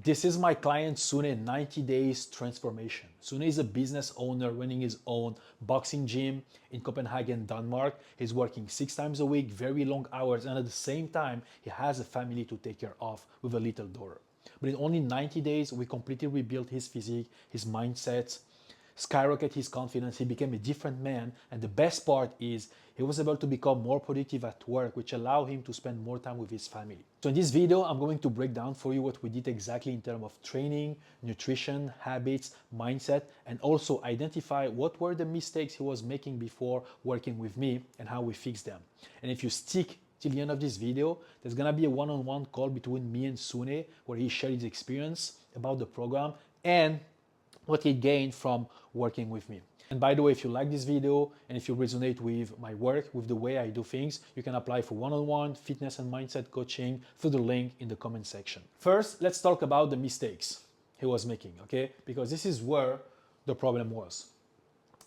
This is my client Sune 90 days transformation. Sune is a business owner running his own boxing gym in Copenhagen, Denmark. He's working 6 times a week, very long hours, and at the same time, he has a family to take care of with a little daughter. But in only 90 days, we completely rebuilt his physique, his mindset, skyrocket his confidence. He became a different man. And the best part is he was able to become more productive at work, which allowed him to spend more time with his family. So in this video, I'm going to break down for you what we did exactly in terms of training, nutrition, habits, mindset, and also identify what were the mistakes he was making before working with me and how we fixed them. And if you stick till the end of this video, there's gonna be a one-on-one call between me and Sune where he shared his experience about the program and what he gained from working with me. And by the way, if you like this video and if you resonate with my work, with the way I do things, you can apply for one-on-one fitness and mindset coaching through the link in the comment section. First, let's talk about the mistakes he was making, okay? Because this is where the problem was.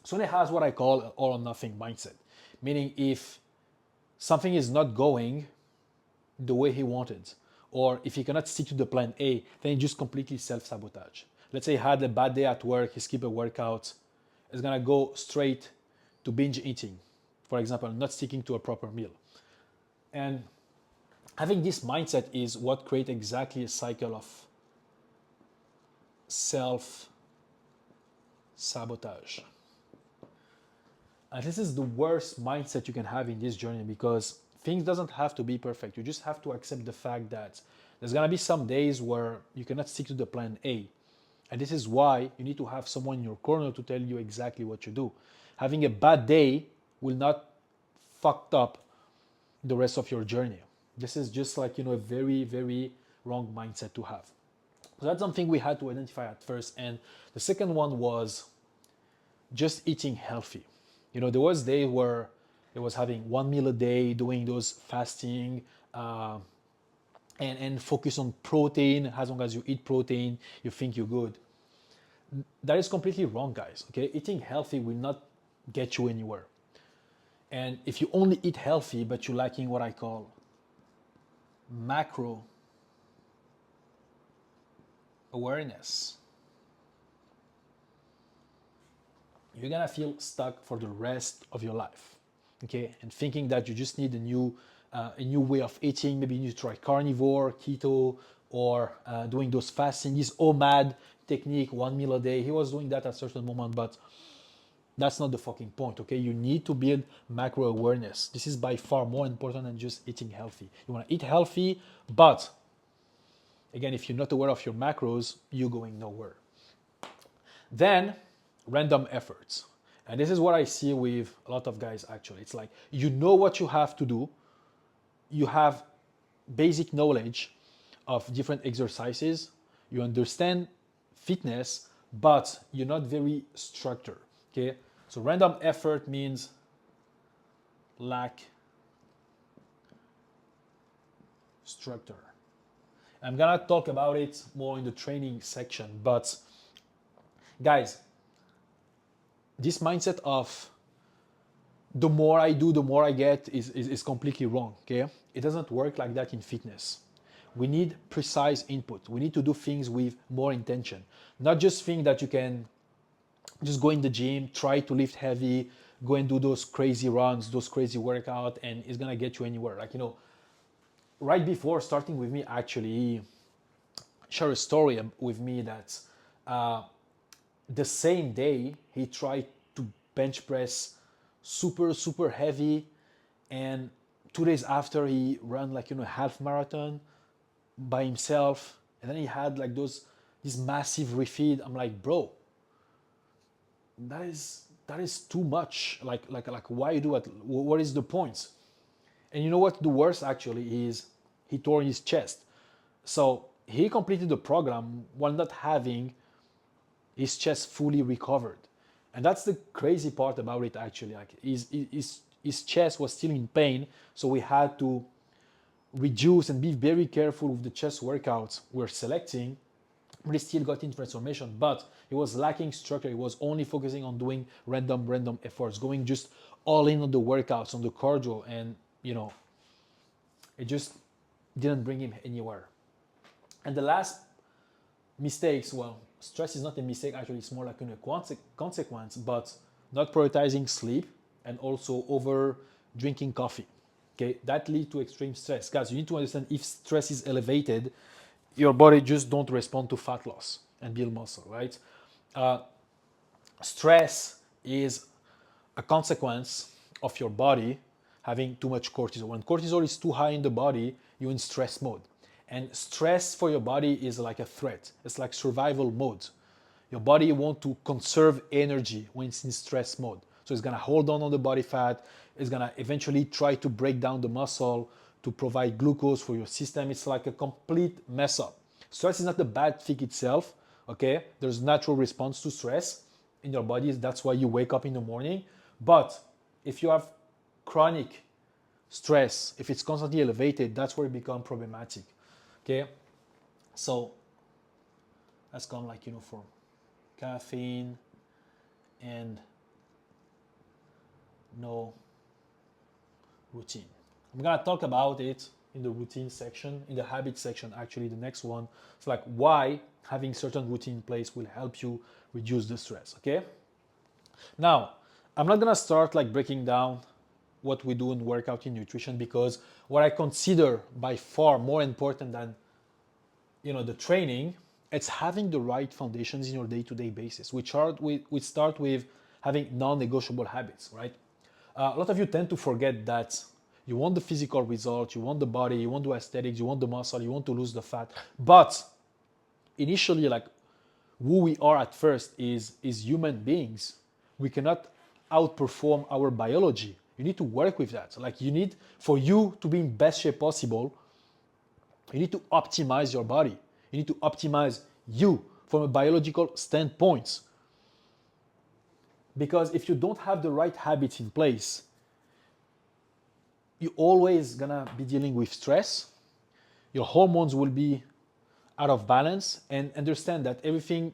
Sune has what I call an all or nothing mindset, meaning if something is not going the way he wanted, or if he cannot stick to the plan A, then he just completely self-sabotage. Let's say he had a bad day at work, he skipped a workout, it's gonna go straight to binge eating, for example, not sticking to a proper meal. And having this mindset is what creates exactly a cycle of self-sabotage. And this is the worst mindset you can have in this journey because things doesn't have to be perfect. You just have to accept the fact that there's gonna be some days where you cannot stick to the plan A. And this is why you need to have someone in your corner to tell you exactly what you do. Having a bad day will not fucked up the rest of your journey. This is just like, a very, very wrong mindset to have. So that's something we had to identify at first. And the second one was just eating healthy. There was days where it was having one meal a day, doing those fasting, and focus on protein. As long as you eat protein, you think you're good. That is completely wrong, guys. Okay, eating healthy will not get you anywhere. And if you only eat healthy, but you're lacking what I call macro awareness, you're gonna feel stuck for the rest of your life. Okay, and thinking that you just need a new way of eating. Maybe you need to try carnivore, keto, or doing those fasting. This OMAD technique, one meal a day. He was doing that at a certain moment, but that's not the fucking point, okay? You need to build macro awareness. This is by far more important than just eating healthy. You want to eat healthy, but again, if you're not aware of your macros, you're going nowhere. Then, random efforts. And this is what I see with a lot of guys actually. It's like, you know what you have to do, you have basic knowledge of different exercises, you understand fitness, but you're not very structured, okay? So random effort means lack structure. I'm gonna talk about it more in the training section, but guys, this mindset of the more I do, the more I get is completely wrong, okay? It doesn't work like that in fitness. We need precise input. We need to do things with more intention. Not just think that you can just go in the gym, try to lift heavy, go and do those crazy runs, those crazy workout, and it's gonna get you anywhere. Like, right before starting with me, actually, share a story with me that the same day he tried to bench press super, super heavy, and 2 days after he ran like, half marathon by himself, and then he had like this massive refeed. I'm like, bro, that is too much. Like why you do it? What is the point? And you know what the worst actually is? He tore his chest. So he completed the program while not having his chest fully recovered. And that's the crazy part about it actually. Like his chest was still in pain, so we had to reduce and be very careful with the chest workouts we're selecting. But he still got in transformation, but he was lacking structure. He was only focusing on doing random efforts, going just all in on the workouts, on the cardio, and it just didn't bring him anywhere. And the last Mistakes, well, stress is not a mistake, actually, it's more like a consequence, but not prioritizing sleep and also over drinking coffee. Okay, that leads to extreme stress. Guys, you need to understand if stress is elevated, your body just don't respond to fat loss and build muscle, right? Uh, Stress is a consequence of your body having too much cortisol. When cortisol is too high in the body, you're in stress mode. And stress for your body is like a threat. It's like survival mode. Your body wants to conserve energy when it's in stress mode. So it's gonna hold on the body fat. It's gonna eventually try to break down the muscle to provide glucose for your system. It's like a complete mess up. Stress is not a bad thing itself, okay? There's natural response to stress in your body. That's why you wake up in the morning. But if you have chronic stress, if it's constantly elevated, that's where it becomes problematic, okay? So that's come like, for caffeine and no routine. I'm gonna talk about it in the routine section, in the habit section, actually, the next one. It's like why having certain routine in place will help you reduce the stress, okay? Now, I'm not gonna start like breaking down what we do in workout in nutrition, because what I consider by far more important than the training, it's having the right foundations in your day-to-day basis. We start with having non-negotiable habits, right? A lot of you tend to forget that you want the physical results, you want the body, you want the aesthetics, you want the muscle, you want to lose the fat. But initially, like who we are at first is human beings. We cannot outperform our biology. You need to work with that. Like for you to be in best shape possible, you need to optimize your body. You need to optimize you from a biological standpoint. Because if you don't have the right habits in place, you're always gonna be dealing with stress. Your hormones will be out of balance, and understand that everything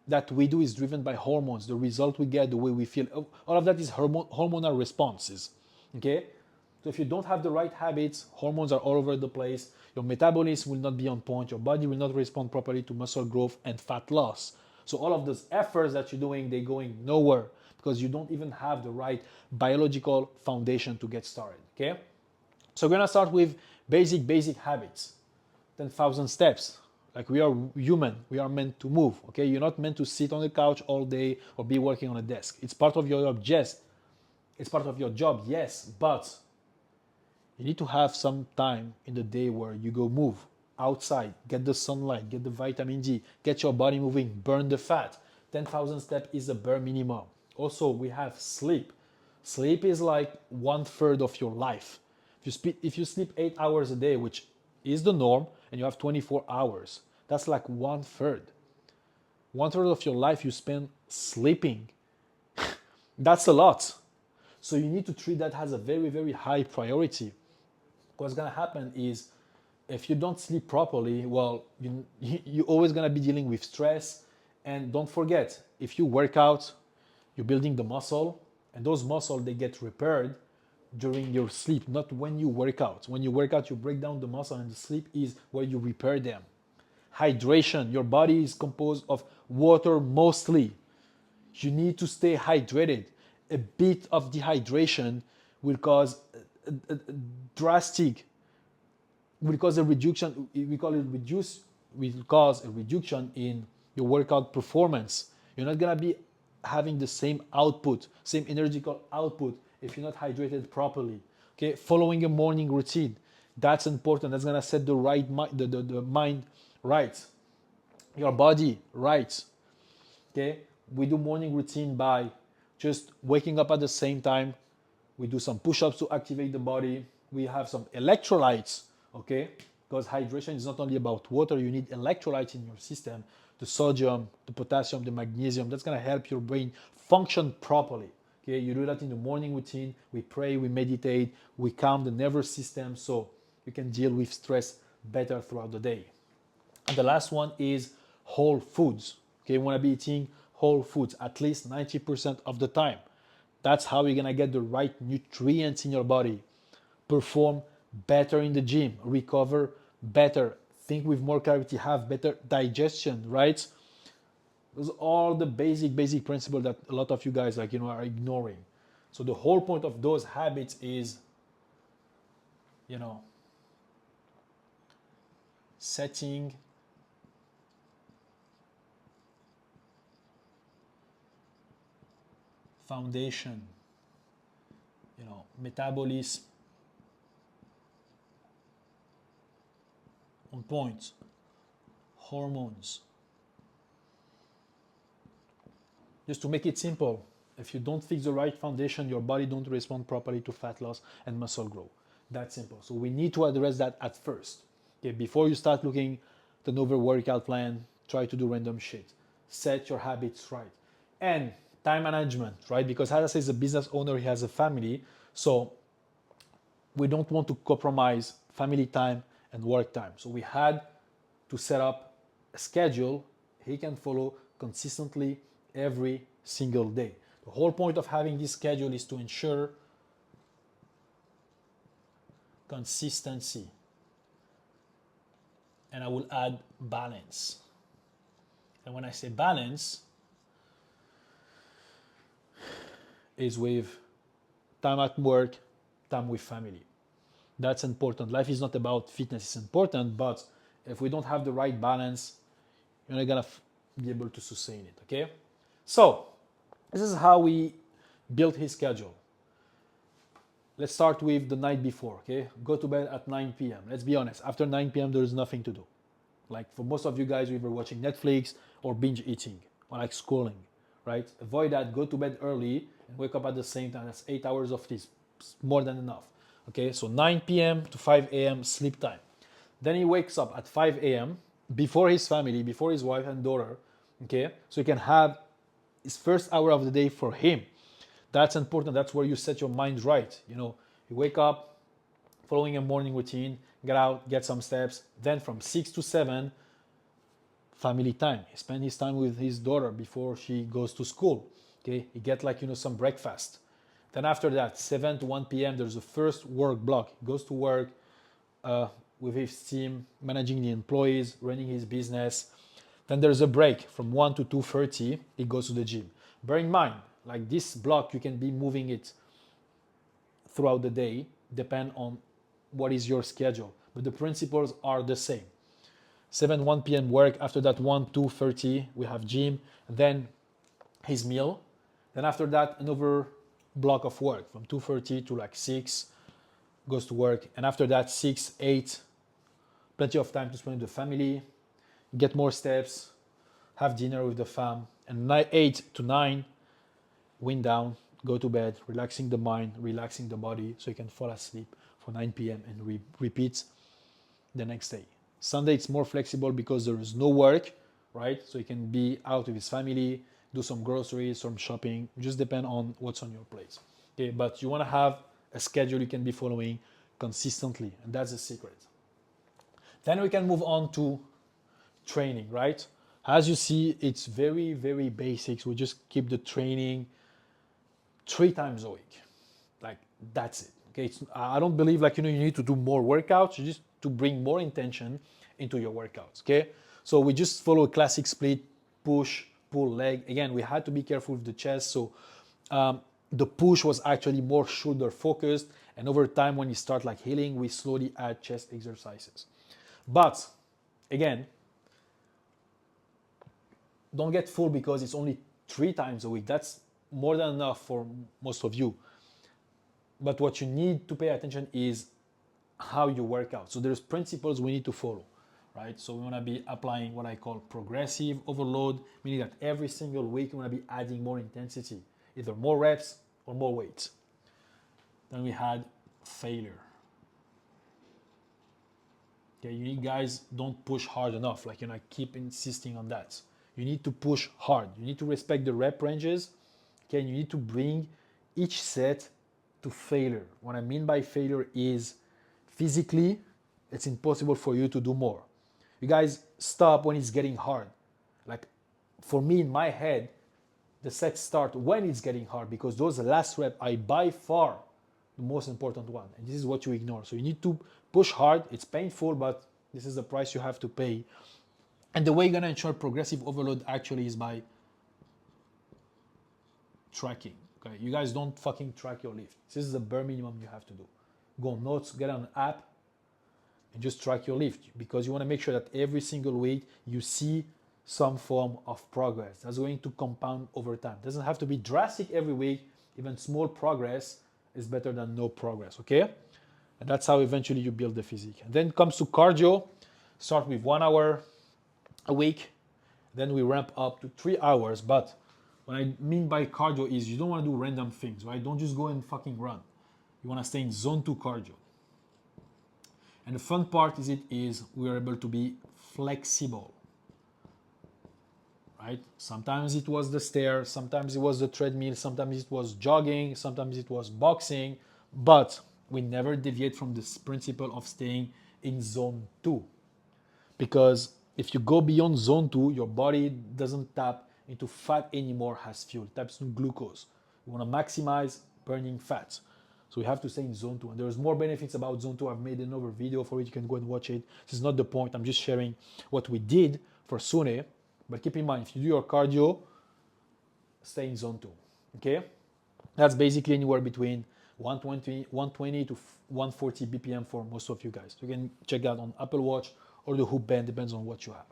that we do is driven by hormones. The result we get, the way we feel, all of that is hormonal responses, okay? So if you don't have the right habits, hormones are all over the place, your metabolism will not be on point, your body will not respond properly to muscle growth and fat loss. So all of those efforts that you're doing, they're going nowhere because you don't even have the right biological foundation to get started, okay? So we're gonna start with basic habits. 10,000 steps. Like we are human, we are meant to move, okay? You're not meant to sit on the couch all day or be working on a desk. It's part of your job, it's part of your job, yes, but you need to have some time in the day where you go move outside, get the sunlight, get the vitamin D, get your body moving, burn the fat. 10,000 steps is the bare minimum. Also, we have sleep. Sleep is like 1/3 of your life. If you sleep 8 hours a day, which is the norm, and you have 24 hours, that's like 1/3. 1/3 of your life you spend sleeping. That's a lot. So you need to treat that as a very, very high priority. What's gonna happen is if you don't sleep properly, well, you're always gonna be dealing with stress. And don't forget, if you work out, you're building the muscle, and those muscles, they get repaired during your sleep, not when you work out. When you work out, you break down the muscle, and the sleep is where you repair them. Hydration. Your body is composed of water mostly. You need to stay hydrated. A bit of dehydration will cause a drastic, will cause a reduction, will cause a reduction in your workout performance. You're not gonna be having the same output, same energetical output if you're not hydrated properly. Okay, following a morning routine, that's important. That's gonna set the right the mind right, your body right. Okay, we do morning routine by just waking up at the same time. We do some push-ups to activate the body. We have some electrolytes, okay? Because hydration is not only about water, you need electrolytes in your system, the sodium, the potassium, the magnesium. That's gonna help your brain function properly, okay? You do that in the morning routine. We pray, we meditate, we calm the nervous system so you can deal with stress better throughout the day. And the last one is whole foods, okay? You wanna be eating whole foods at least 90% of the time. That's how you're gonna get the right nutrients in your body, perform better in the gym, recover better, think with more clarity, have better digestion, right? Those are all the basic principles that a lot of you guys are ignoring. So the whole point of those habits is, setting foundation, metabolism on point, hormones. Just to make it simple, if you don't fix the right foundation, your body don't respond properly to fat loss and muscle growth. That's simple. So we need to address that at first. Okay, before you start looking at another workout plan, try to do random shit. Set your habits right. And time management, right? Because as I say, as a business owner, he has a family. So we don't want to compromise family time and work time. So we had to set up a schedule he can follow consistently every single day. The whole point of having this schedule is to ensure consistency. And I will add balance. And when I say balance, is with time at work, time with family. That's important. Life is not about fitness, it's important, but if we don't have the right balance, you're not gonna be able to sustain it, okay? So, this is how we built his schedule. Let's start with the night before, okay? Go to bed at 9 p.m. Let's be honest, after 9 p.m. there is nothing to do. Like for most of you guys, we were watching Netflix or binge eating or like scrolling, right? Avoid that, go to bed early and wake up at the same time. That's 8 hours of this, more than enough. Okay, so 9 p.m. to 5 a.m. sleep time. Then he wakes up at 5 a.m. before his family, before his wife and daughter, okay? So he can have his first hour of the day for him. That's important. That's where you set your mind right. You wake up, following a morning routine, get out, get some steps. Then from 6 to 7, family time. He spends his time with his daughter before she goes to school. Okay, he get some breakfast. Then after that, 7 to 1 p.m., there's a first work block. He goes to work with his team, managing the employees, running his business. Then there's a break from 1 to 2:30. He goes to the gym. Bear in mind, like this block, you can be moving it throughout the day, depend on what is your schedule. But the principles are the same. 7, 1 p.m. work. After that, 1, 2:30, we have gym. Then his meal. Then after that, another block of work from 2:30 to like 6, goes to work. And after that, 6, 8, plenty of time to spend with the family, get more steps, have dinner with the fam. And 8 to 9, wind down, go to bed, relaxing the mind, relaxing the body so you can fall asleep for 9 p.m. and repeat the next day. Sunday it's more flexible because there is no work, right? So you can be out with his family, do some groceries, some shopping, just depend on what's on your plate. Okay, but you want to have a schedule you can be following consistently, and that's the secret. Then we can move on to training, right? As you see, it's very, very basics. We just keep the training 3 times a week. Like, that's it. Okay, I don't believe you need to do more workouts. You just to bring more intention into your workouts. Okay, so we just follow a classic split: push, pull, leg. Again, we had to be careful with the chest. So the push was actually more shoulder focused, and over time, when you start healing, we slowly add chest exercises. But again, don't get fooled because it's only 3 times a week. That's more than enough for most of you. But what you need to pay attention is how you work out. So there's principles we need to follow, right? So we want to be applying what I call progressive overload, meaning that every single week we want to be adding more intensity, either more reps or more weight. Then we had failure. Okay, you guys don't push hard enough. I keep insisting on that. You need to push hard. You need to respect the rep ranges. Okay, you need to bring each set to failure. What I mean by failure is physically, it's impossible for you to do more. You guys stop when it's getting hard. For me, in my head, the sets start when it's getting hard because those last reps are by far the most important one. And this is what you ignore. So you need to push hard. It's painful, but This is the price you have to pay. And the way you're gonna ensure progressive overload actually is by tracking. Okay, you guys don't fucking track your lift. This is the bare minimum you have to do. Go on Notes, get an app, and just track your lift, because you want to make sure that every single week you see some form of progress. That's going to compound over time. It doesn't have to be drastic every week. Even small progress is better than no progress, okay? And that's how eventually you build the physique. And then comes to cardio. Start with 1 hour a week. Then we ramp up to 3 hours. But what I mean by cardio is you don't want to do random things, right? Don't just go and fucking run. You want to stay in zone 2 cardio. And the fun part is we are able to be flexible, right? Sometimes it was the stairs, sometimes it was the treadmill, sometimes it was jogging, sometimes it was boxing, but we never deviate from this principle of staying in zone 2. Because if you go beyond zone 2, your body doesn't tap into fat anymore as fuel, it taps into glucose. You want to maximize burning fats. So we have to stay in zone 2. And there's more benefits about zone 2. I've made another video for it. You can go and watch it. This is not the point. I'm just sharing what we did for Sune. But keep in mind, if you do your cardio, stay in zone 2. Okay? That's basically anywhere between 120 to 140 BPM for most of you guys. You can check that on Apple Watch or the Hoop Band, depends on what you have.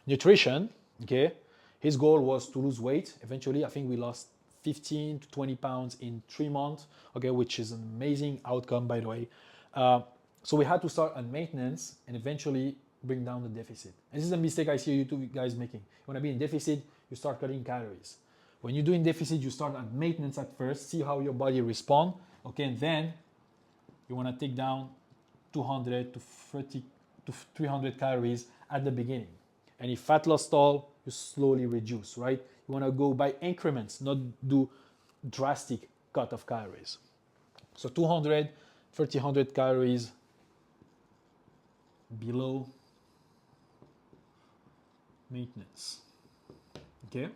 Nutrition, okay? His goal was to lose weight. Eventually, I think we lost 15 to 20 pounds in 3 months, okay, which is an amazing outcome, by the way. So we had to start on maintenance and eventually bring down the deficit. And this is a mistake I see you two guys making. You want to be in deficit, you start cutting calories. When you're doing deficit, you start on maintenance at first, see how your body responds, okay, and then you want to take down 200 to 30 to 300 calories at the beginning. And if fat loss stall, you slowly reduce, right? You want to go by increments, not do drastic cut of calories. So 200, 300 calories below maintenance, okay?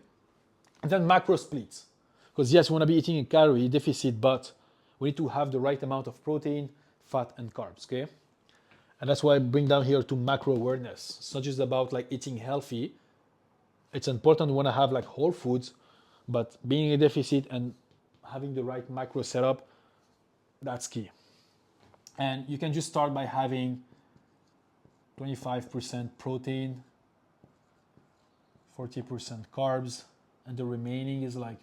And then macro splits. Because yes, we want to be eating a calorie deficit, but we need to have the right amount of protein, fat, and carbs, okay? And that's why I bring down here to macro awareness. It's not just about like eating healthy. It's important we want to have like whole foods, but being in a deficit and having the right macro setup, that's key. And you can just start by having 25% protein, 40% carbs, and the remaining is like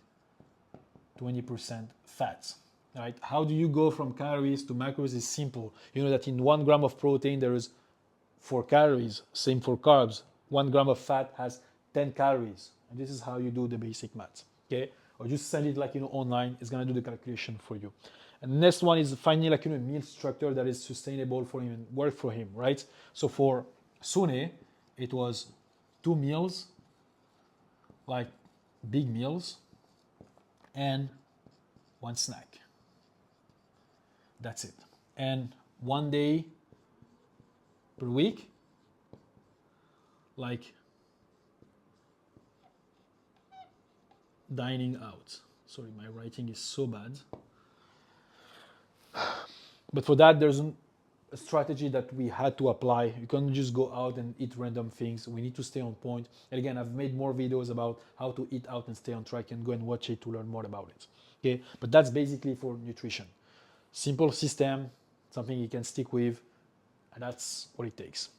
20% fats. Right? How do you go from calories to macros is simple. You know that in 1 gram of protein there is 4 calories, same for carbs. 1 gram of fat has 10 calories. And this is how you do the basic maths. Okay? Or just send it like online, it's gonna do the calculation for you. And the next one is finding like a meal structure that is sustainable for him and work for him, right? So for Sune, it was 2 meals, like big meals, and 1 snack. That's it. And 1 day per week, like dining out. Sorry, my writing is so bad. But for that, there's a strategy that we had to apply. You can't just go out and eat random things. We need to stay on point. And again, I've made more videos about how to eat out and stay on track, and go and watch it to learn more about it. Okay, but that's basically for nutrition. Simple system, something you can stick with, and that's what it takes.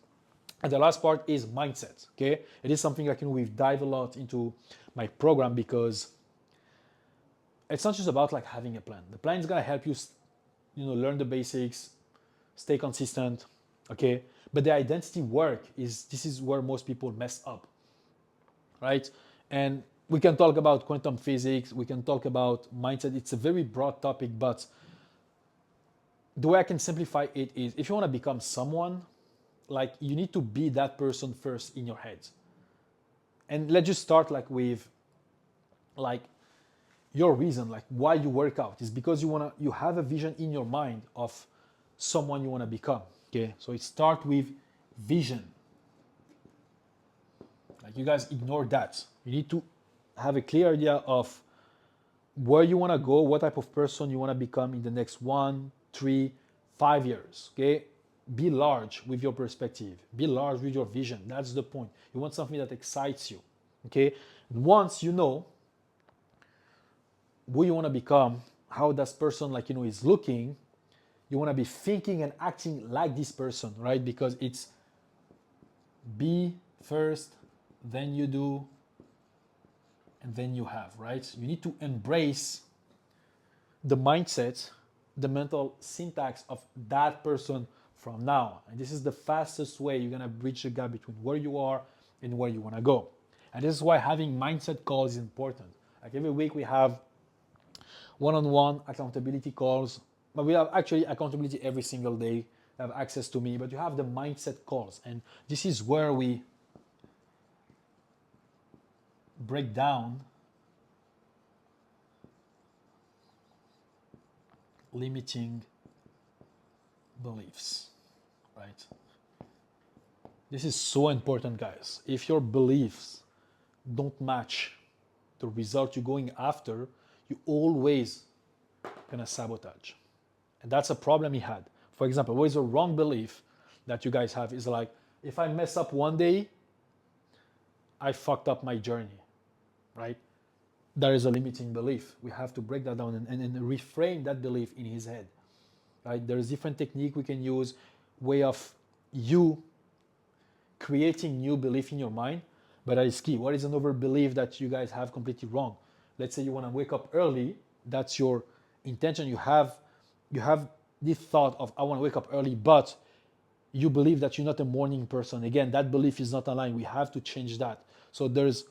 And the last part is mindset, okay? It is something like we've dived a lot into my program, because it's not just about like having a plan. The plan is gonna help you, learn the basics, stay consistent, okay? But the identity work this is where most people mess up, right? And we can talk about quantum physics, we can talk about mindset. It's a very broad topic, but the way I can simplify it is, if you want to become someone, like you need to be that person first in your head. And let's just start like with like your reason, like why you work out is because you have a vision in your mind of someone you want to become. Okay, so it starts with vision. Like you guys ignore that. You need to have a clear idea of where you want to go, what type of person you want to become in the next 1, 3, 5 years. Okay, Be large with your perspective. Be large with your vision. That's the point. You want something that excites you. Okay? Once you know who you want to become, how that person is looking, you want to be thinking and acting like this person, right? Because it's be first, then you do, and then you have, right? You need to embrace the mindset, the mental syntax of that person from now. And this is the fastest way you're gonna bridge the gap between where you are and where you wanna go. And this is why having mindset calls is important. Like every week we have one-on-one accountability calls, but we have actually accountability every single day. You have access to me, but you have the mindset calls. And this is where we break down limiting beliefs, right? This is so important, guys. If your beliefs don't match the result you're going after, you always gonna sabotage. And that's a problem he had. For example, what is a wrong belief that you guys have is like, if I mess up one day, I fucked up my journey, right? That is a limiting belief. We have to break that down and reframe that belief in his head, right? There's different technique we can use, way of you creating new belief in your mind, but that is key. What is another belief that you guys have completely wrong? Let's say you want to wake up early. That's your intention. You have this thought of I want to wake up early, but you believe that you're not a morning person. Again, that belief is not aligned. We have to change that. So there's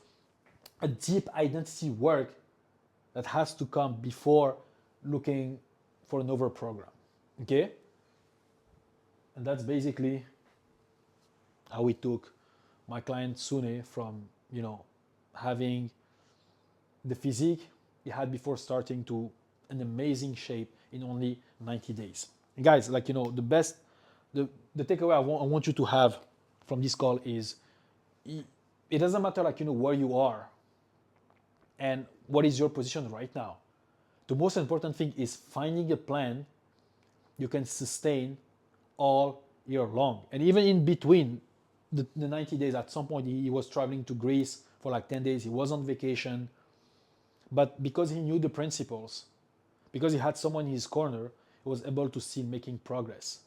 a deep identity work that has to come before looking for another program. Okay? And that's basically how we took my client Sune from, having the physique he had before starting to an amazing shape in only 90 days. And guys, the takeaway I want you to have from this call is it doesn't matter where you are and what is your position right now. The most important thing is finding a plan you can sustain all year long. And even in between the 90 days, at some point he was traveling to Greece for like 10 days. He was on vacation. But because he knew the principles, because he had someone in his corner, he was able to see making progress.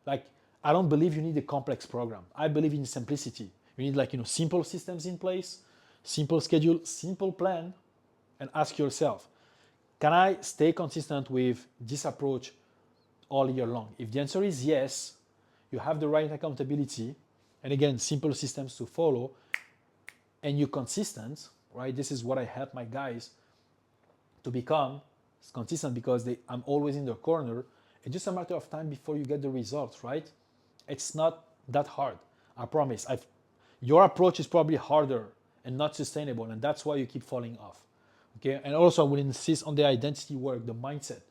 Like, I don't believe you need a complex program. I believe in simplicity. You need simple systems in place, simple schedule, simple plan, and ask yourself, can I stay consistent with this approach all year long? If the answer is yes, you have the right accountability, and again, simple systems to follow, and you're consistent, right? This is what I help my guys to become consistent because I'm always in their corner. It's just a matter of time before you get the results, right? It's not that hard. I promise. Your approach is probably harder and not sustainable, and that's why you keep falling off. Okay, and also I will insist on the identity work, the mindset.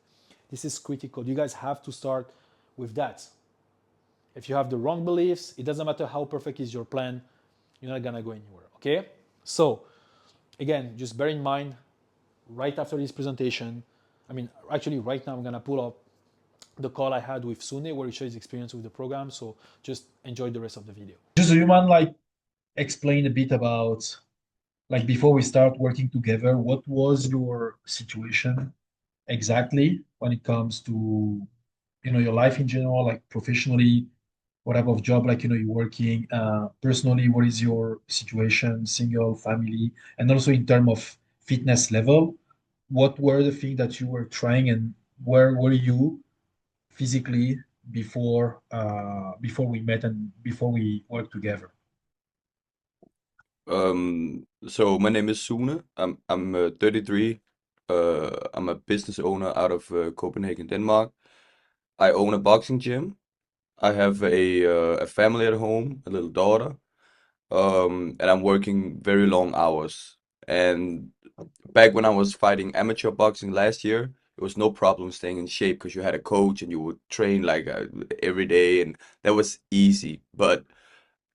This is critical. You guys have to start with that. If you have the wrong beliefs, it doesn't matter how perfect is your plan, you're not gonna go anywhere. Okay, so again, just bear in mind, right after this presentation, actually right now I'm gonna pull up the call I had with Sune where he shares his experience with the program. So just enjoy the rest of the video. Just so you mind explain a bit about before we start working together, what was your situation exactly when it comes to your life in general, like professionally, what type of job you're working, personally, what is your situation, single, family, and also in terms of fitness level, what were the things that you were trying and where were you physically before we met and before we worked together? So my name is Sune. I'm 33. I'm a business owner out of Copenhagen, Denmark. I own a boxing gym. I have a family at home, a little daughter. And I'm working very long hours. And back when I was fighting amateur boxing last year, it was no problem staying in shape because you had a coach and you would train every day, and that was easy. But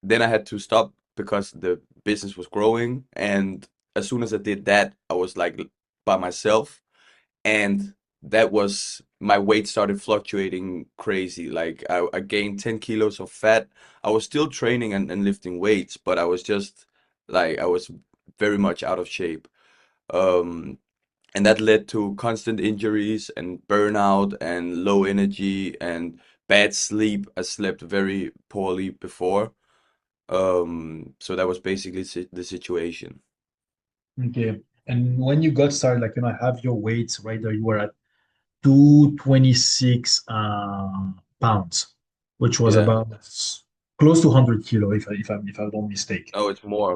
then I had to stop because the business was growing, and as soon as I did that, I was like by myself, and that was my weight started fluctuating crazy. Like I gained 10 kilos of fat. I was still training and lifting weights, but I was just like I was very much out of shape. Um, and that led to constant injuries and burnout and low energy and bad sleep. I slept very poorly before. So that was basically the situation. Okay. And when you got started, like, I have your weights right there. You were at 226 pounds, which was Yeah. about close to 100 kilo, if I don't mistake. Oh, it's more.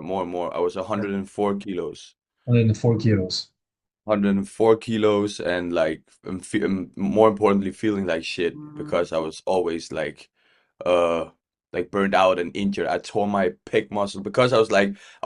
I was 104 kilos. 104 kilos. 104 kilos and like more importantly feeling like shit because I was always uh like burned out and injured. I tore my pec muscle because I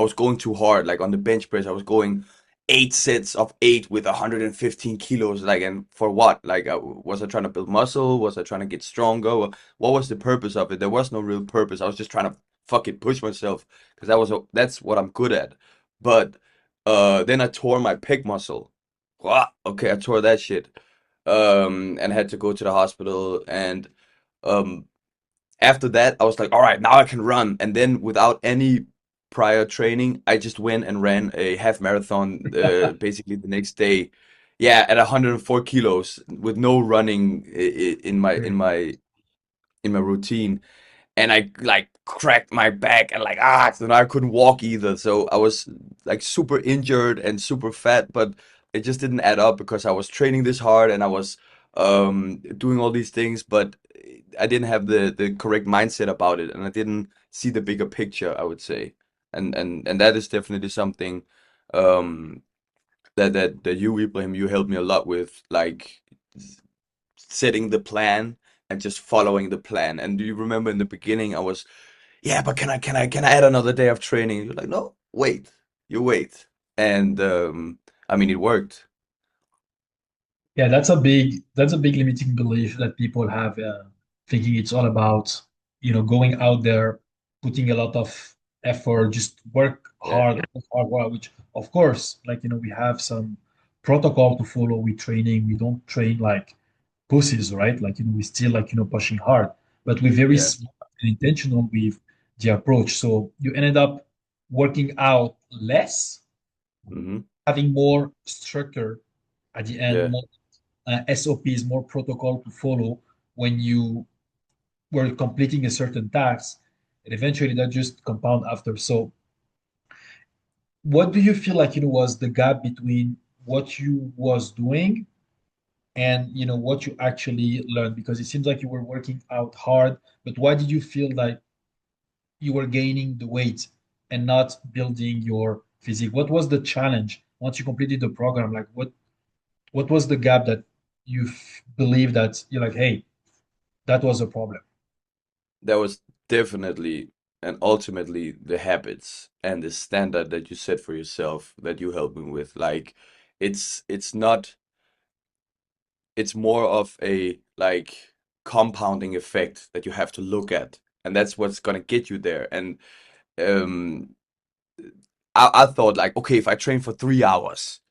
was going too hard. Like on the bench press, I was going 8 sets of 8 with 115 kilos. Like, and for what? Like, was I trying to build muscle? Was I trying to get stronger? What was the purpose of it? There was no real purpose. I was just trying to fucking push myself because that's what I'm good at. But then I tore my pec muscle. Wow, okay, I tore that shit. And had to go to the hospital and um after that, I was like, all right, now I can run. And then without any prior training, I just went and ran a half marathon basically the next day. Yeah, at 104 kilos with no running in my Okay. routine, and I like cracked my back and like so now I couldn't walk either. So I was like super injured and super fat, but it just didn't add up because I was training this hard and I was doing all these things, but I didn't have the correct mindset about it and I didn't see the bigger picture, I would say. And that is definitely something um that you, Ibrahim, you helped me a lot with, like setting the plan and just following the plan. And do you remember in the beginning I was, yeah, but can I add another day of training? You're like, no, wait, you wait. And I mean, it worked. Yeah, that's a big limiting belief that people have, thinking it's all about, going out there, putting a lot of effort, just Yeah, work hard, which of course, like, we have some protocol to follow with training. We don't train like pussies, right? Like, we still like, pushing hard, but we're very yeah, smart and intentional with the approach. So you ended up working out less, hmm, having more structure at the end, yeah. more SOPs, more protocol to follow when you were completing a certain task, and eventually that just compound after. So, what do you feel like was the gap between what you was doing and what you actually learned? Because it seems like you were working out hard, but why did you feel like you were gaining the weight and not building your physique? What was the challenge once you completed the program? Like, what was the gap that you believe that you're like, hey, that was a problem? That was definitely and ultimately the habits and the standard that you set for yourself that you helped me with. Like, it's not, it's more of a like compounding effect that you have to look at, and that's what's gonna get you there. And um I thought like, okay, if I train for 3 hours,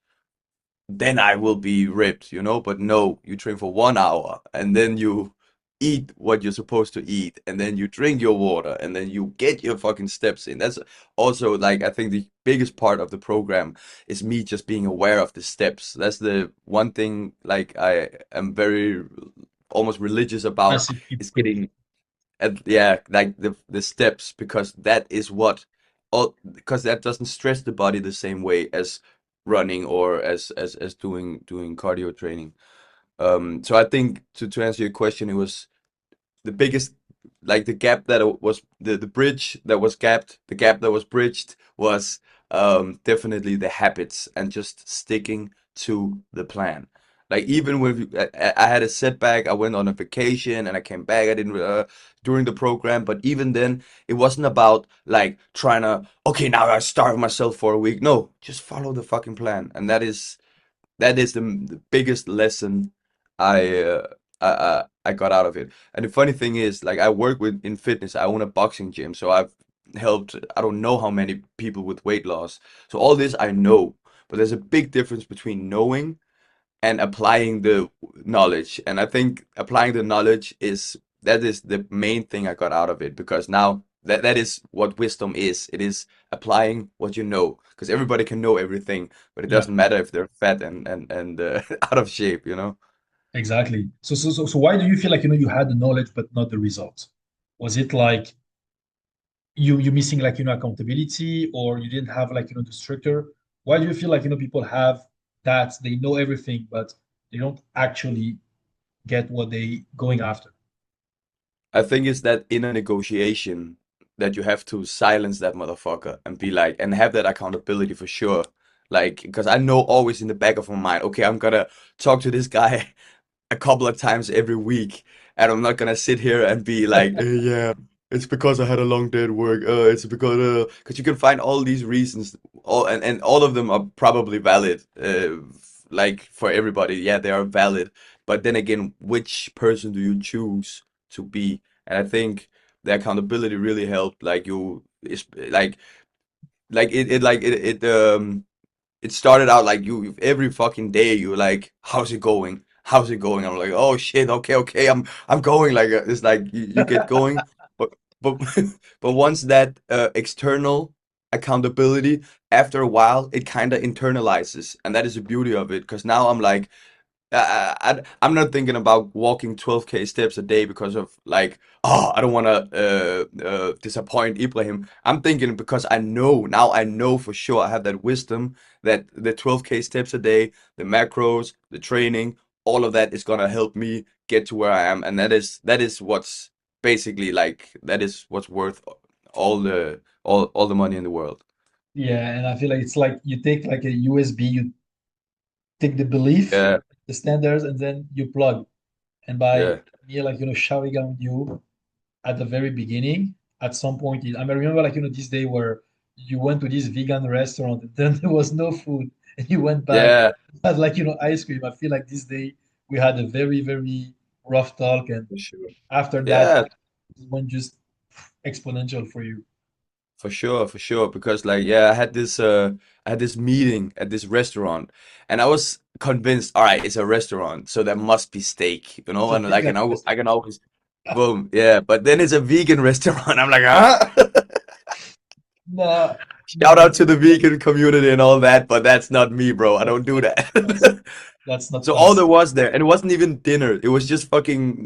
then I will be ripped, you know? But no, you train for 1 hour and then you eat what you're supposed to eat and then you drink your water and then you get your fucking steps in. That's also like, I think the biggest part of the program is me just being aware of the steps. That's the one thing like I am very almost religious about, Massive is input. getting and yeah, like the steps, because that is what all, because that doesn't stress the body the same way as running or as doing cardio training. So I think to answer your question, it was the biggest, like the gap that was the bridge that was gapped, the gap that was bridged was definitely the habits and just sticking to the plan. Like even when I had a setback, I went on a vacation and I came back. I didn't during the program, but even then, it wasn't about like trying to, okay, now I starve myself for a week. No, just follow the fucking plan, and that is the biggest lesson I, I got out of it. And the funny thing is, like I work with in fitness. I own a boxing gym, so I've helped I don't know how many people with weight loss. So all this I know, but there's a big difference between knowing and applying the knowledge. And I think applying the knowledge is the main thing I got out of it, because now that is what wisdom is. It is applying what you know, because everybody can know everything, but it Yeah, doesn't matter if they're fat and out of shape, you know? exactly. So why do you feel like you had the knowledge but not the results? Was it like you missing like accountability, or you didn't have like the structure? Why do you feel like people have that they know everything but they don't actually get what they going after? I think it's that inner negotiation that you have to silence that motherfucker and be like, and have that accountability for sure. Like, because I know always in the back of my mind, okay, I'm gonna talk to this guy a couple of times every week, and I'm not gonna sit here and be like, yeah, it's because I had a long day at work. It's because you can find all these reasons, and all of them are probably valid. Like for everybody, yeah, they are valid. But then again, which person do you choose to be? And I think the accountability really helped. Like it's like it started out like you every fucking day you were like, how's it going, how's it going? I'm like, oh shit, okay, okay, I'm going. Like it's like you get going, but but once that external accountability, after a while it kind of internalizes, and that is the beauty of it, because now I'm like, I'm not thinking about walking 12K steps a day because of like, oh, I don't want to disappoint Ibrahim. I'm thinking because I know now, I know for sure, I have that wisdom that the 12K steps a day, the macros, the training, all of that is gonna help me get to where I am, and that is what's basically like, that is what's worth all the money in the world. Yeah, and I feel like it's like you take like a USB, you take the belief, Yeah, the standards, and then you plug. And by yeah, me, like shouting at you at the very beginning, at some point, I remember like this day where you went to this vegan restaurant, and then there was no food, and you went back, yeah, had like ice cream. I feel like this day we had a very very rough talk, and for sure. after that, Yeah, like it went just exponential for you. for sure, for sure. Because like, yeah, I had this meeting at this restaurant, and I was convinced, all right, it's a restaurant, so there must be steak, you It's know, a and like, vegan and I restaurant. can always, boom, yeah. But then it's a vegan restaurant. I'm like, huh? No, Shout no, out to the vegan community and all that, but that's not me, bro. I don't do that's that. that's not So all us. there was there, and it wasn't even dinner. It was just fucking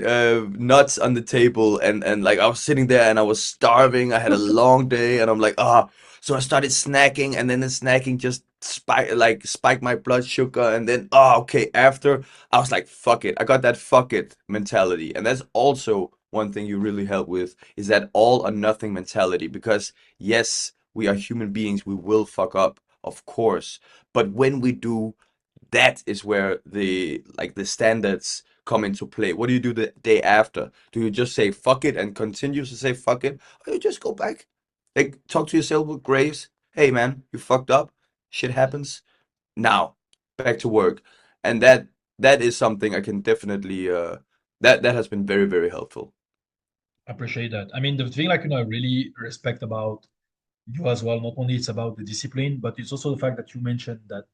nuts on the table, and like I was sitting there and I was starving. I had a long day, and I'm like, ah. So I started snacking, and then the snacking just spiked my blood sugar, and then okay. After I was like, fuck it. I got that fuck it mentality, and that's also one thing you really help with, is that all or nothing mentality. Because yes, we are human beings. We will fuck up, of course, but when we do, that is where the standards come into play. What do you do the day after? Do you just say fuck it and continue to say fuck it, or you just go back, like talk to yourself with grace? Hey man, you fucked up. Shit happens. Now back to work, and that is something I can definitely that has been very very helpful. Appreciate that. I mean, the thing like I really respect about you as well. Not only it's about the discipline, but it's also the fact that you mentioned that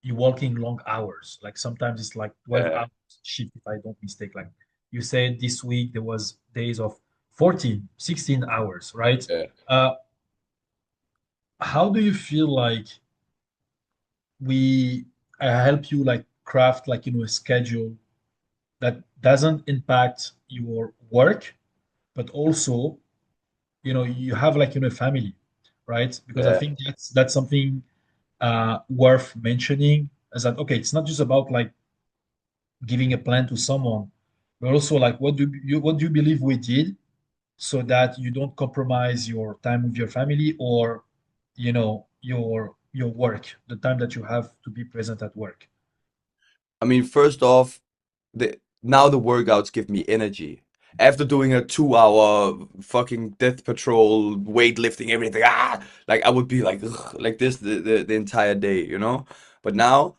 you're working long hours. Like sometimes it's like 12 Yeah, hours shift, if I don't mistake. Like you said this week there was days of 14, 16 hours, right? yeah. Uh, how do you feel like we help you like craft like a schedule that doesn't impact your work, but also you have like family, right? Because I Yeah. think that's something worth mentioning, is that okay, it's not just about like giving a plan to someone, but also like what do you believe we did so that you don't compromise your time with your family, or your work, the time that you have to be present at work. I mean, first off, the workouts give me energy. After doing a 2 hour fucking death patrol, weightlifting, everything, like I would be like, ugh, like this the entire day, you know? But now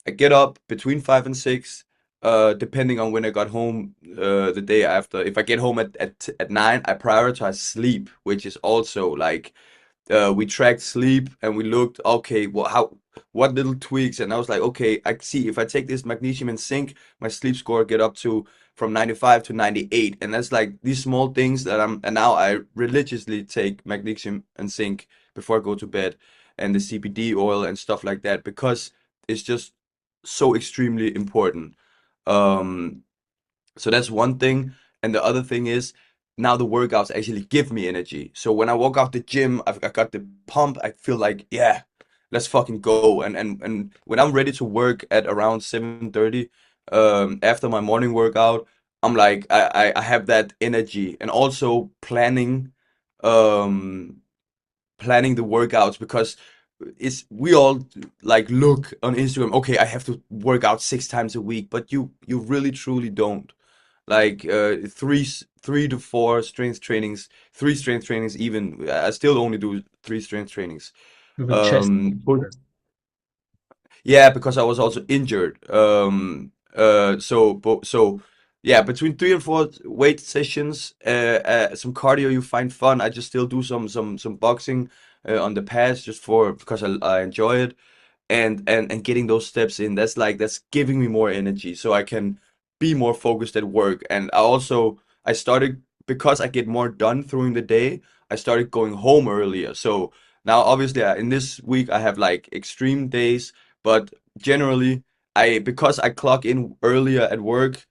I get up between 5 and 6, depending on when I got home the day after. If I get home at 9, I prioritize sleep, which is also like We tracked sleep and we looked, okay, well, what little tweaks? And I was like, okay, I see if I take this magnesium and zinc, my sleep score get up to from 95 to 98. And that's like these small things that and now I religiously take magnesium and zinc before I go to bed, and the CBD oil and stuff like that, because it's just so extremely important. Um, so that's one thing. And the other thing is now the workouts actually give me energy. So when I walk out the gym, I got the pump. I feel like, yeah, let's fucking go. And when I'm ready to work at around 7:30, after my morning workout, I'm like, I have that energy. And also um, planning the workouts, because it's we all like look on Instagram, okay, I have to work out 6 times a week, but you really truly don't. Like three to four strength trainings, three strength trainings even. I still only do three strength trainings. With a chest. But yeah, because I was also injured. So yeah, between 3 and 4 weight sessions, some cardio you find fun. I just still do some boxing on the pads just for because I enjoy it, and getting those steps in, that's giving me more energy so I can be more focused at work. And I started, because I get more done during the day, I started going home earlier. So now obviously in this week I have like extreme days, but generally I because I clock in earlier at work,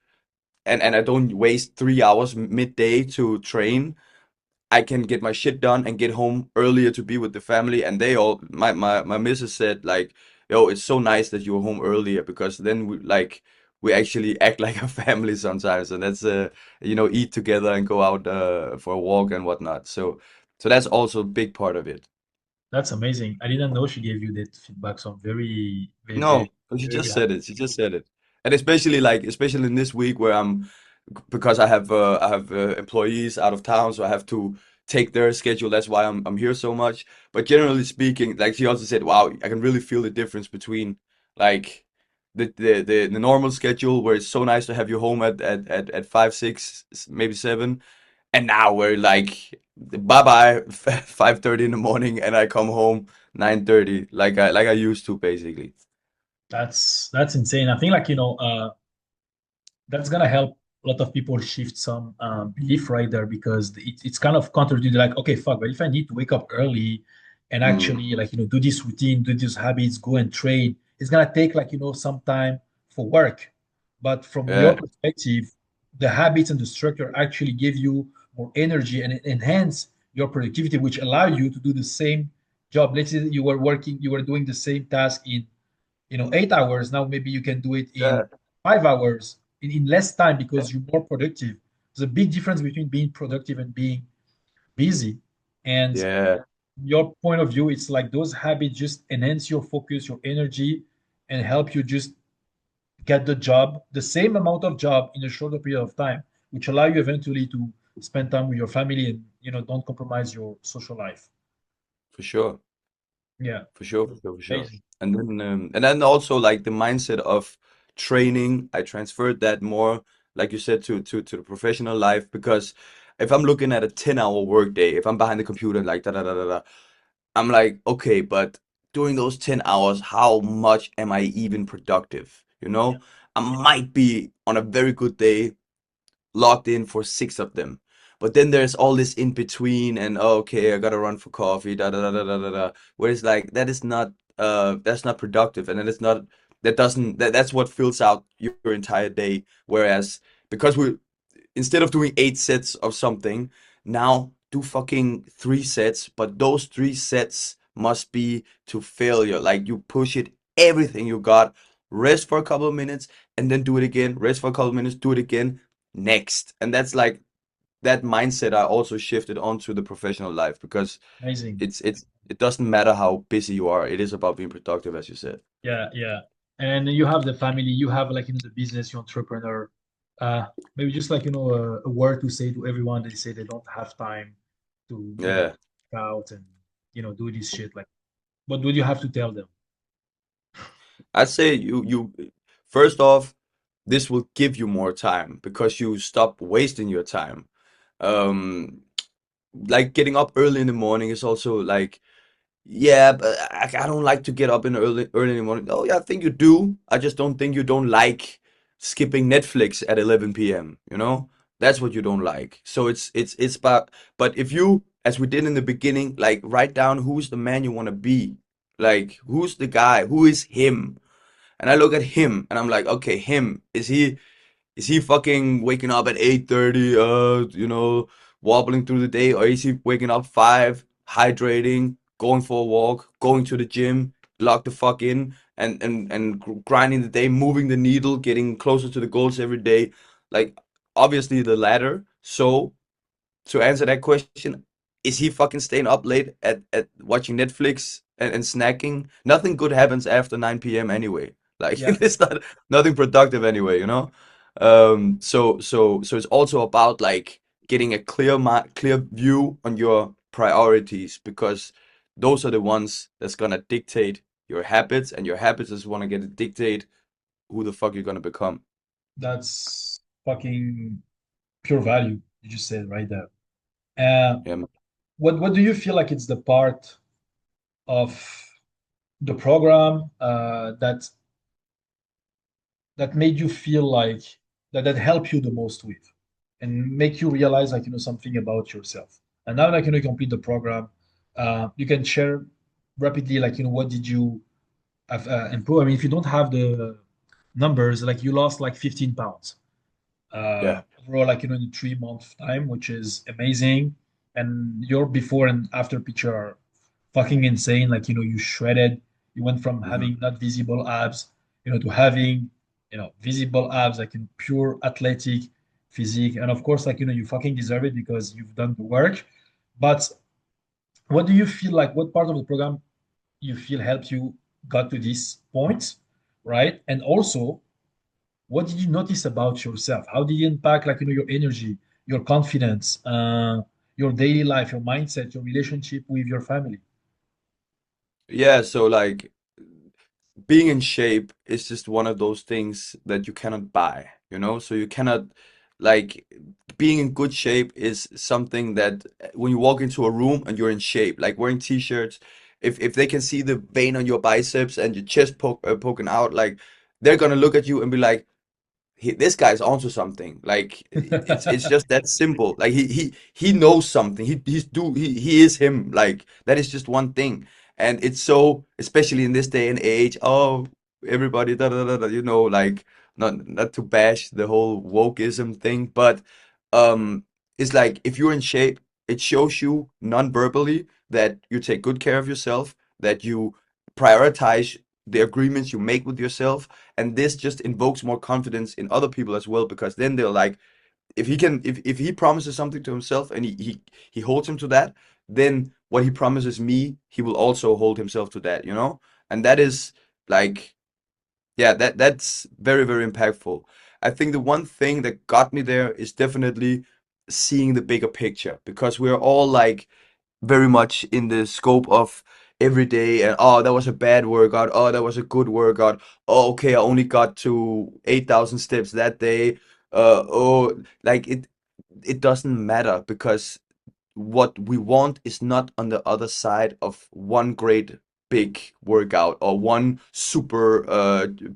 and I don't waste 3 hours midday to train, I can get my shit done and get home earlier to be with the family. And they all, my missus said like, yo, it's so nice that you're home earlier, because then we actually act like a family sometimes, and that's eat together and go out for a walk and whatnot. So that's also a big part of it. That's amazing. I didn't know she gave you that feedback, so I'm very, very, No, very, she very, very just happy. said it. She just said it. And especially in this week where because I have employees out of town, so I have to take their schedule. That's why I'm here so much. But generally speaking, like she also said, wow, I can really feel the difference between like the normal schedule where it's so nice to have you home at 5, 6, maybe 7, and now we're like bye bye 5:30 in the morning, and I come home 9:30 like I used to basically. That's insane. I think like that's gonna help a lot of people shift some belief right there because it's kind of contradictory. Like, okay, fuck, but if I need to wake up early and Mm, actually like do this routine, do these habits, go and train, it's gonna take like some time for work. But from your yeah, perspective, the habits and the structure actually give you more energy and enhance your productivity, which allow you to do the same job. Let's say you were doing the same task in 8 hours. Now maybe you can do it in yeah, 5 hours in less time because you're more productive. There's a big difference between being productive and being busy. And yeah, your point of view, it's like those habits just enhance your focus, your energy, and help you just get the same amount of job in a shorter period of time, which allow you eventually to spend time with your family and don't compromise your social life. for sure. Yeah, For sure, for sure, for sure. amazing. And then also like the mindset of training, I transferred that more, like you said, to the professional life, because if I'm looking at a 10-hour workday, if I'm behind the computer like da da da da da, I'm like, okay, but during those 10 hours, how much am I even productive? Yeah, I might be on a very good day logged in for 6 of them. But then there's all this in between, and oh, okay, I gotta run for coffee, da da da da da da da. Where it's like that's not productive, and then it's not that doesn't that's what fills out your entire day. Whereas because we instead of doing 8 sets of something, now do fucking 3 sets, but those 3 sets must be to failure. Like you push it everything you got, rest for a couple of minutes, and then do it again, rest for a couple of minutes, do it again, next. And that's like that mindset I also shifted onto the professional life, because amazing. it doesn't matter how busy you are, it is about being productive, as you said. Yeah, yeah. And you have the family, you have like the business, you entrepreneur. Uh, maybe just like a word to say to everyone they say they don't have time to Yeah. work out and do this shit. Like, what would you have to tell them? I'd say you first off, this will give you more time because you stop wasting your time. Um, like getting up early in the morning is also like, yeah, but I don't like to get up in early in the morning. Oh yeah, I think you do. I just don't think you don't like skipping Netflix at 11 p.m. You know? That's what you don't like. So it's about, but if you, as we did in the beginning, like write down who's the man you want to be. Like who's the guy? Who is him? And I look at him and I'm like, okay, him, is he fucking waking up at 8:30, wobbling through the day, or is he waking up 5, hydrating, going for a walk, going to the gym, lock the fuck in, and grinding the day, moving the needle, getting closer to the goals every day? Like, obviously the latter. So to answer that question, is he fucking staying up late at watching Netflix and snacking? Nothing good happens after 9 p.m. anyway. Like Yeah, it's not nothing productive anyway, you know? So it's also about like getting a clear view on your priorities, because those are the ones that's gonna dictate your habits, and your habits is wanna get to dictate who the fuck you're gonna become. that's fucking pure value. You just said right there. Uh, Yeah, man. what do you feel like it's the part of the program that made you feel like that helped you the most with and make you realize like something about yourself? And now like you complete the program, you can share rapidly like what did you have, improve. I mean, if you don't have the numbers, like you lost like 15 pounds Yeah. overall, like in a 3 month time, which is amazing. And your before and after picture are fucking insane. Like you shredded. You went from Hmm. having not visible abs, to having visible abs, like in pure athletic physique. And of course, like you fucking deserve it because you've done the work. But what do you feel like? What part of the program you feel helped you got to this point, right? And also, what did you notice about yourself? How did it impact like your energy, your confidence, your daily life, your mindset, your relationship with your family? Yeah, so like being in shape is just one of those things that you cannot buy, you know? So you cannot, like, being in good shape is something that when you walk into a room and you're in shape, like wearing t-shirts, if they can see the vein on your biceps and your chest poking out, like they're gonna look at you and be like, this guy's onto something. Like it's just that simple. Like he knows something. He is him. Like that is just one thing. And it's so, especially in this day and age, oh, everybody da da da da, like not to bash the whole wokeism thing, but it's like if you're in shape, it shows you non-verbally that you take good care of yourself, that you prioritize the agreements you make with yourself, and this just invokes more confidence in other people as well, because then they're like, if he promises something to himself and he holds him to that, then what he promises me, he will also hold himself to that, and that is like, yeah, that's very, very impactful. I think the one thing that got me there is definitely seeing the bigger picture, because we're all like very much in the scope of every day, and oh, that was a bad workout, oh, that was a good workout, oh, okay, I only got to 8,000 steps that day, oh, like it doesn't matter, because what we want is not on the other side of one great big workout or one super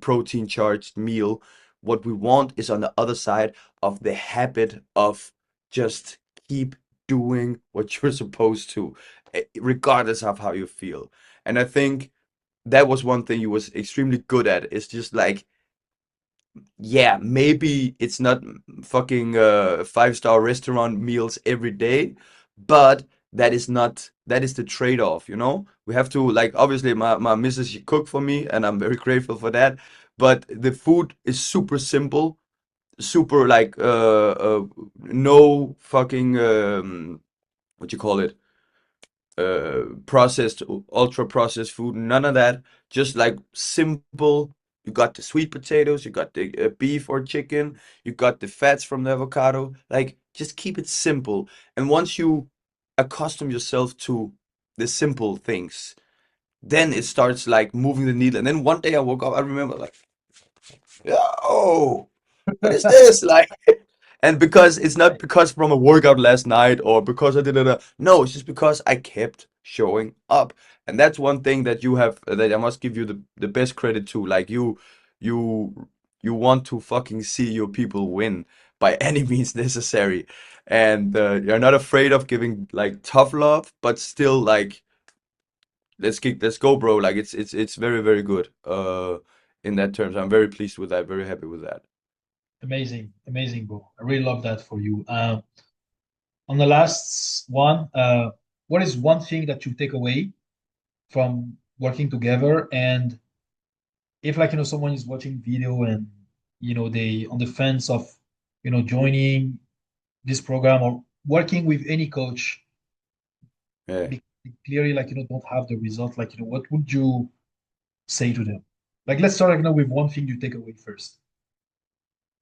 protein charged meal. What we want is on the other side of the habit of just keep doing what you're supposed to, regardless of how you feel. And I think that was one thing you was extremely good at. It's just like, yeah, maybe it's not fucking five-star restaurant meals every day, but that is the trade-off, you know? We have to, like, obviously my missus, she cook for me and I'm very grateful for that, but the food is super simple, super like no fucking what you call it? Processed, ultra processed food, none of that. Just like simple. You got the sweet potatoes, you got the beef or chicken, you got the fats from the avocado. Like, just keep it simple. And once you accustom yourself to the simple things, then it starts like moving the needle. And then one day I woke up, I remember like, yo, what is this? Like, And because it's not because from a workout last night or because I did it. No, it's just because I kept showing up. And that's one thing that you have that I must give you the best credit to. Like you you want to fucking see your people win by any means necessary. And you're not afraid of giving like tough love, but still like let's go, bro. Like it's very, very good. In that terms. I'm very pleased with that, very happy with that. Amazing, amazing, bro. I really love that for you. On the last one, what is one thing that you take away from working together? And if like someone is watching video and they on the fence of joining this program or working with any coach, Yeah. because they clearly like don't have the result, like what would you say to them? Like let's start with one thing you take away first.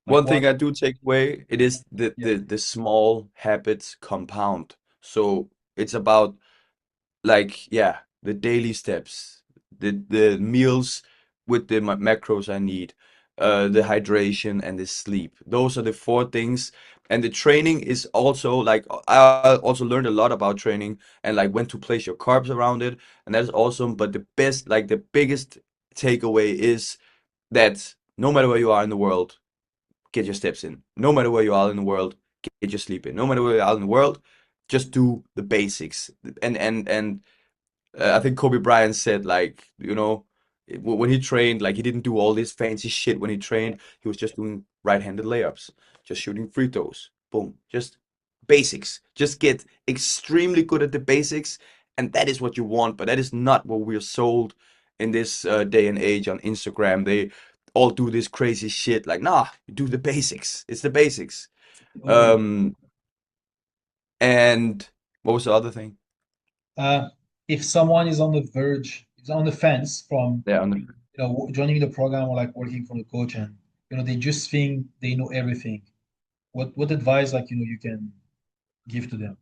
Like One one, thing I do take away, it is yeah. the small habits compound. So it's about like yeah, the daily steps, the meals with the macros I need, the hydration and the sleep. Those are the four things. And the training is also like I also learned a lot about training and like when to place your carbs around it, and that's awesome. But the best, like the biggest takeaway is that no matter where you are in the world, get your steps in. No matter where you are in the world, get your sleep in. No matter where you are in the world, just do the basics. And I think Kobe Bryant said like, when he trained, like he didn't do all this fancy shit when he trained. He was just doing right-handed layups, just shooting free throws. Boom. Just basics. Just get extremely good at the basics, and that is what you want, but that is not what we're sold in this day and age on Instagram. They all do this crazy shit like, nah, you do the basics. It's the basics. Totally. Um, and what was the other thing? Uh, if someone is on the verge, is on the fence from Yeah, on the joining the program or like working for the coach, and they just think they know everything, what advice like you can give to them?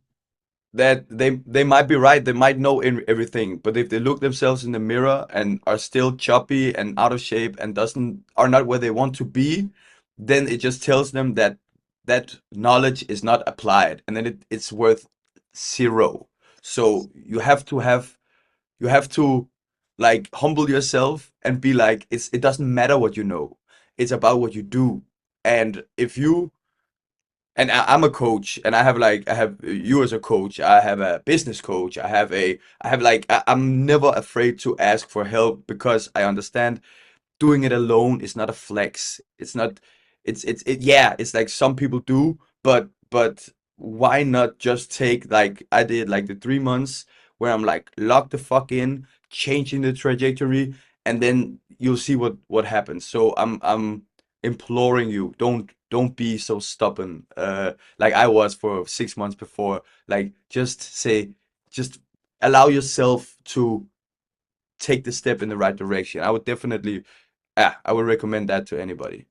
that they might be right, they might know everything, but if they look themselves in the mirror and are still choppy and out of shape and doesn't are not where they want to be, then it just tells them that that knowledge is not applied, and then it's worth zero. So you have to like humble yourself and be like it doesn't matter what you know, it's about what you do. And if you and I'm a coach, and I have you as a coach. I have a business coach. I have like I'm never afraid to ask for help because I understand doing it alone is not a flex. It's not. Yeah. It's like some people do, but why not just take like I did like the 3 months where I'm like locked the fuck in, changing the trajectory, and then you'll see what happens. So I'm imploring you, don't be so stubborn. Like I was for 6 months before. Like just allow yourself to take the step in the right direction. I would definitely, yeah, I would recommend that to anybody.